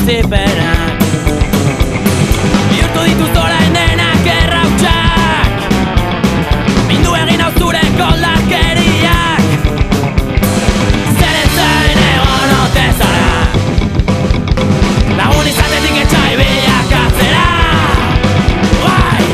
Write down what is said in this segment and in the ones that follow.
bizipenak bihurtu dituz orain denak errautsak mindu egin hau zure koldarkeriak zeren zain egon ote zara lagun izatetik etxai bilakatzera bai!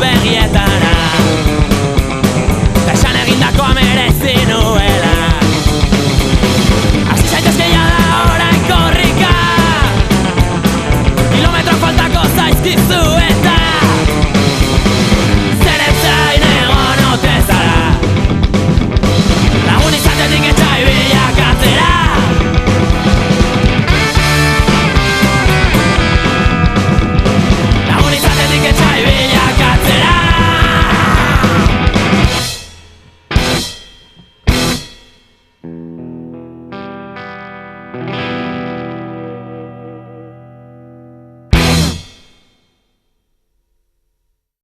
Begietara Esan egindakoa merezi nuela Hasi zaitezke jada orain korrika Kilometro faltako zaizkizu